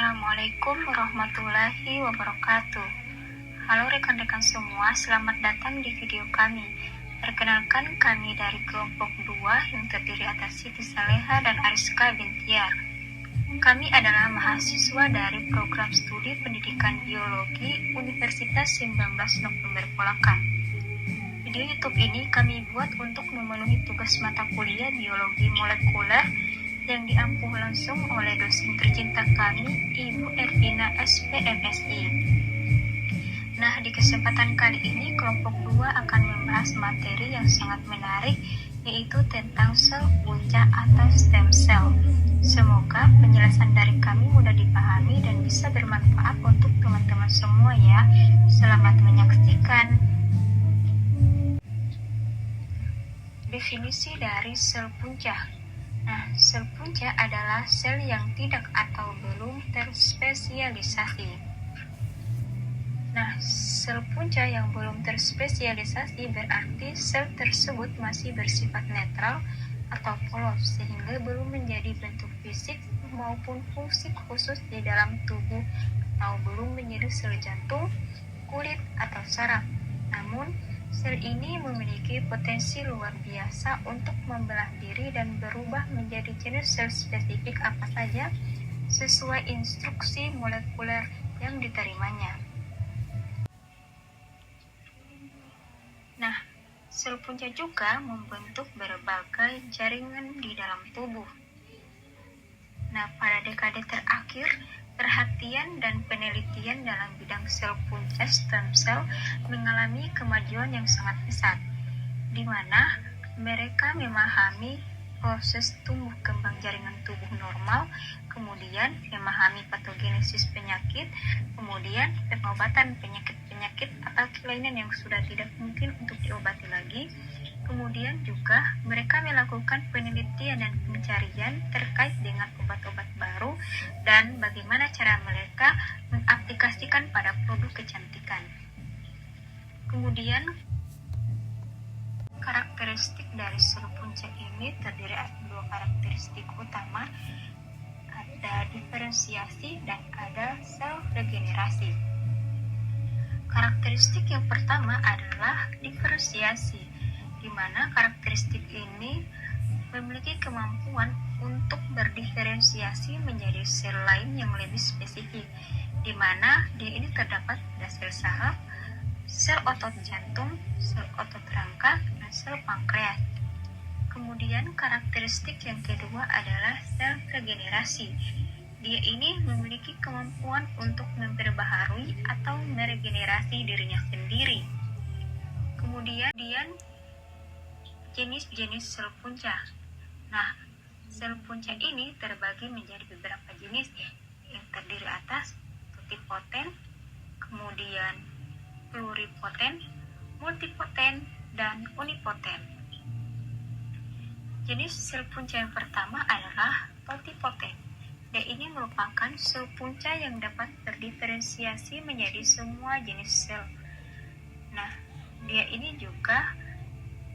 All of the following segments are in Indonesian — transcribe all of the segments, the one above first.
Assalamualaikum warahmatullahi wabarakatuh. Halo rekan-rekan semua, selamat datang di video kami. Perkenalkan, kami dari kelompok 2 yang terdiri atas Siti Saleha dan Ariska Bintiar. Kami adalah mahasiswa dari program studi pendidikan biologi Universitas 19 November Polakan. Video YouTube ini kami buat untuk memenuhi tugas mata kuliah biologi molekuler yang diampuh langsung oleh dosen tercinta kami, Ibu Ervina SPMSI. Nah, di kesempatan kali ini kelompok 2 akan membahas materi yang sangat menarik, yaitu tentang sel punca atau stem cell. Semoga penjelasan dari kami mudah dipahami dan bisa bermanfaat untuk teman-teman semua ya. Selamat menyaksikan. Definisi dari sel punca. Nah, sel punca adalah sel yang tidak atau belum terspesialisasi. Nah, sel punca yang belum terspesialisasi berarti sel tersebut masih bersifat netral atau polos sehingga belum menjadi bentuk fisik maupun fungsi khusus di dalam tubuh atau belum menjadi sel jantung, kulit, atau saraf. Namun, sel ini memiliki potensi luar biasa untuk membelah diri dan berubah menjadi jenis sel spesifik apa saja sesuai instruksi molekuler yang diterimanya. Nah, sel punca juga membentuk berbagai jaringan di dalam tubuh. Nah, pada dekade terakhir, perhatian dan penelitian dalam bidang sel punca stem cell mengalami kemajuan yang sangat pesat, di mana mereka memahami proses tumbuh kembang jaringan tubuh normal, kemudian memahami patogenesis penyakit, kemudian pengobatan penyakit-penyakit atau kelainan yang sudah tidak mungkin untuk diobati lagi. Kemudian juga mereka melakukan penelitian dan pencarian terkait dengan obat-obat baru dan bagaimana cara mereka mengaplikasikan pada produk kecantikan. Kemudian karakteristik dari sel punca ini terdiri atas 2 karakteristik utama, ada diferensiasi dan ada sel regenerasi. Karakteristik yang pertama adalah diferensiasi, di mana karakteristik ini memiliki kemampuan untuk berdiferensiasi menjadi sel lain yang lebih spesifik, di mana dia ini terdapat pada sel saraf, sel otot jantung, sel otot rangka, dan sel pankreas. Kemudian karakteristik yang kedua adalah sel regenerasi. Dia ini memiliki kemampuan untuk memperbaharui atau meregenerasi dirinya sendiri. Kemudian jenis-jenis sel punca. Nah, sel punca ini terbagi menjadi beberapa jenis yang terdiri atas totipoten, kemudian pluripoten, multipoten, dan unipoten. Jenis sel punca yang pertama adalah totipoten. Dia ini merupakan sel punca yang dapat berdiferensiasi menjadi semua jenis sel. Nah, dia ini juga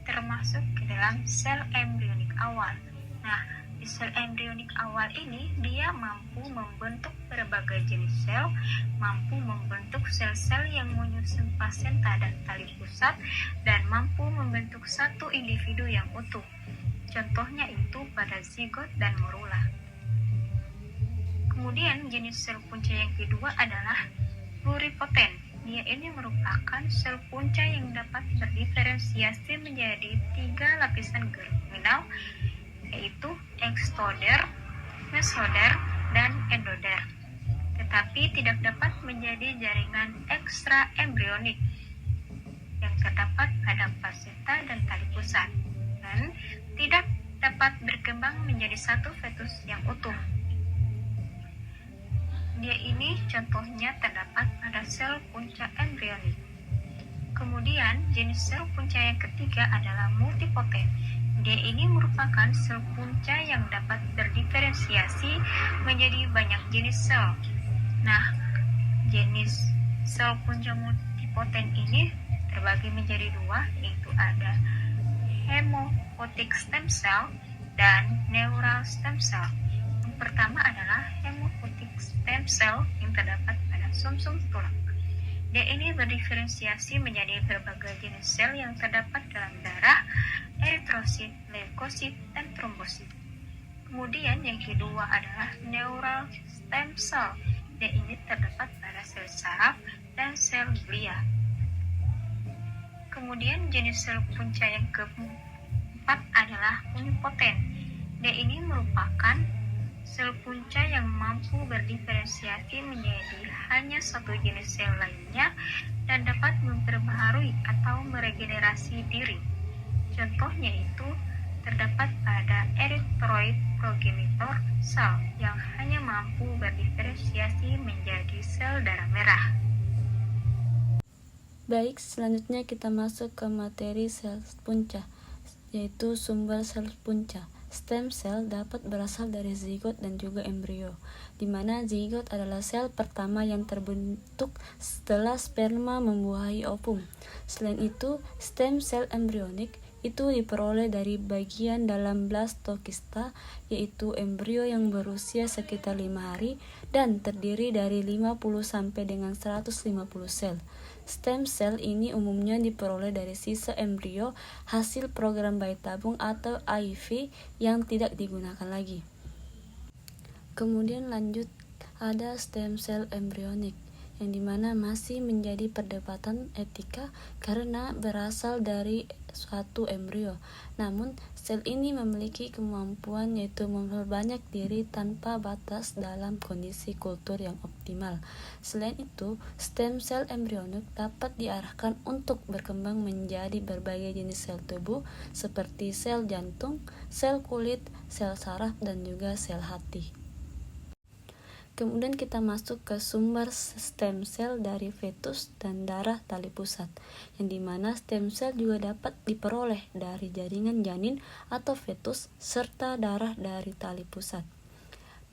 termasuk ke dalam sel embrionik awal. Nah, di sel embrionik awal ini dia mampu membentuk berbagai jenis sel, mampu membentuk sel-sel yang menyusun plasenta dan tali pusat, dan mampu membentuk satu individu yang utuh. Contohnya itu pada zigot dan morula. Kemudian jenis sel punca yang kedua adalah pluripoten. Dia ini merupakan sel punca yang dapat berdiferensiasi menjadi 3 lapisan germinal, yaitu ekstoder, mesoder, dan endoder. Tetapi tidak dapat menjadi jaringan ekstra embrionik yang terdapat pada plasenta dan tali pusat, dan tidak dapat berkembang menjadi satu fetus yang utuh. Dia ini contohnya terdapat pada sel punca embrionik. Kemudian jenis sel punca yang ketiga adalah multipoten. Dia ini merupakan sel punca yang dapat berdiferensiasi menjadi banyak jenis sel. Nah, jenis sel punca multipoten ini terbagi menjadi 2, yaitu ada hemopoietic stem cell dan neural stem cell. Yang pertama adalah hemopoietic stem sel yang terdapat pada sumsum tulang. D ini berdiferensiasi menjadi berbagai jenis sel yang terdapat dalam darah, eritrosit, leukosit, dan trombosit. Kemudian yang kedua adalah neural stem cell. D ini terdapat pada sel saraf dan sel glia. Kemudian jenis sel punca yang keempat adalah unipotent. D ini merupakan sel punca yang mampu berdiferensiasi menjadi hanya satu jenis sel lainnya dan dapat memperbaharui atau meregenerasi diri. Contohnya itu terdapat pada erythroid progenitor cell yang hanya mampu berdiferensiasi menjadi sel darah merah. Baik, selanjutnya kita masuk ke materi sel punca, yaitu sumber sel punca. Stem cell dapat berasal dari zigot dan juga embrio, di mana zigot adalah sel pertama yang terbentuk setelah sperma membuahi ovum. Selain itu, stem cell embryonik itu diperoleh dari bagian dalam blastokista, yaitu embrio yang berusia sekitar 5 hari dan terdiri dari 50 sampai dengan 150 sel. Stem cell ini umumnya diperoleh dari sisa embrio hasil program bayi tabung atau AIV yang tidak digunakan lagi. Kemudian lanjut ada stem cell embryonik, yang dimana masih menjadi perdebatan etika karena berasal dari suatu embrio. Namun, sel ini memiliki kemampuan yaitu memperbanyak diri tanpa batas dalam kondisi kultur yang optimal. Selain itu, stem cell embryonik dapat diarahkan untuk berkembang menjadi berbagai jenis sel tubuh seperti sel jantung, sel kulit, sel saraf, dan juga sel hati. Kemudian kita masuk ke sumber stem cell dari fetus dan darah tali pusat, yang dimana stem cell juga dapat diperoleh dari jaringan janin atau fetus serta darah dari tali pusat.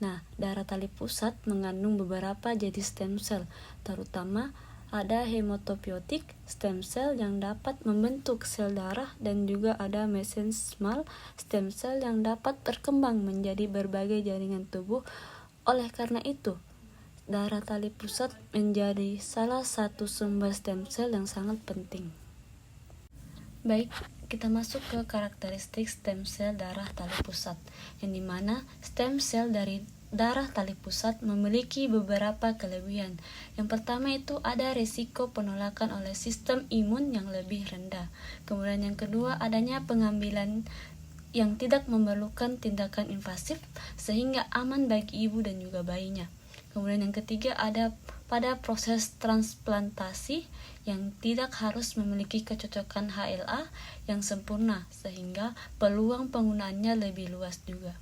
Nah, darah tali pusat mengandung beberapa jenis stem cell, terutama ada hematopoietic stem cell yang dapat membentuk sel darah dan juga ada mesenchymal stem cell yang dapat berkembang menjadi berbagai jaringan tubuh. Oleh karena itu, darah tali pusat menjadi salah satu sumber stem cell yang sangat penting. Baik, kita masuk ke karakteristik stem cell darah tali pusat, yang dimana stem cell dari darah tali pusat memiliki beberapa kelebihan. Yang pertama itu ada risiko penolakan oleh sistem imun yang lebih rendah. Kemudian yang kedua adanya pengambilan yang tidak memerlukan tindakan invasif sehingga aman bagi ibu dan juga bayinya. Kemudian yang ketiga ada pada proses transplantasi yang tidak harus memiliki kecocokan HLA yang sempurna sehingga peluang penggunaannya lebih luas juga.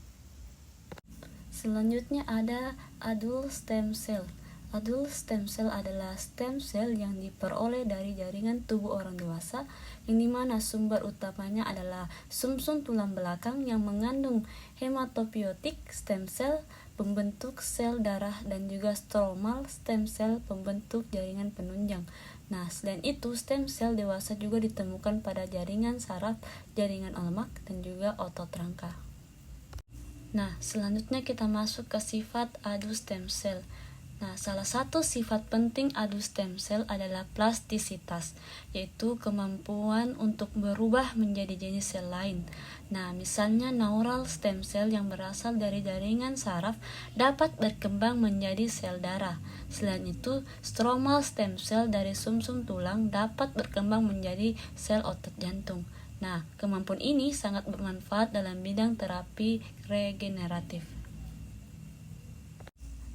Selanjutnya ada adult stem cell. Adult stem cell adalah stem cell yang diperoleh dari jaringan tubuh orang dewasa, yang dimana sumber utamanya adalah sumsum tulang belakang yang mengandung hematopoietic stem cell pembentuk sel darah dan juga stromal stem cell pembentuk jaringan penunjang. Nah, selain itu stem cell dewasa juga ditemukan pada jaringan saraf, jaringan lemak, dan juga otot rangka. Nah, selanjutnya kita masuk ke sifat adult stem cell. Nah, salah satu sifat penting adult stem cell adalah plastisitas, yaitu kemampuan untuk berubah menjadi jenis sel lain. Nah, misalnya neural stem cell yang berasal dari jaringan saraf dapat berkembang menjadi sel darah. Selain itu, stromal stem cell dari sumsum tulang dapat berkembang menjadi sel otot jantung. Nah, kemampuan ini sangat bermanfaat dalam bidang terapi regeneratif.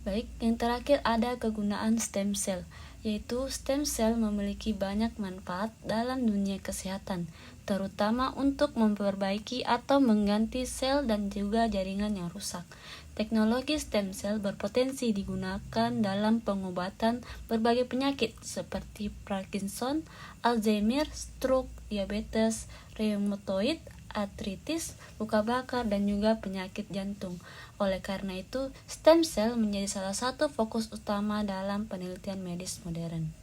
Baik, yang terakhir ada kegunaan stem cell, yaitu stem cell memiliki banyak manfaat dalam dunia kesehatan, terutama untuk memperbaiki atau mengganti sel dan juga jaringan yang rusak. Teknologi stem cell berpotensi digunakan dalam pengobatan berbagai penyakit seperti Parkinson, Alzheimer, stroke, diabetes, rheumatoid, artritis, luka bakar, dan juga penyakit jantung. Oleh karena itu, stem cell menjadi salah satu fokus utama dalam penelitian medis modern.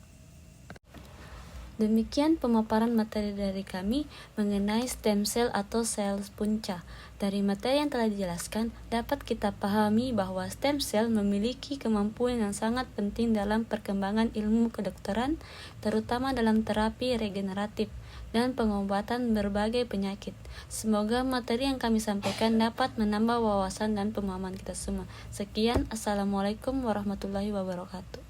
Demikian pemaparan materi dari kami mengenai stem cell atau sel punca. Dari materi yang telah dijelaskan, dapat kita pahami bahwa stem cell memiliki kemampuan yang sangat penting dalam perkembangan ilmu kedokteran, terutama dalam terapi regeneratif dan pengobatan berbagai penyakit. Semoga materi yang kami sampaikan dapat menambah wawasan dan pemahaman kita semua. Sekian, Assalamualaikum warahmatullahi wabarakatuh.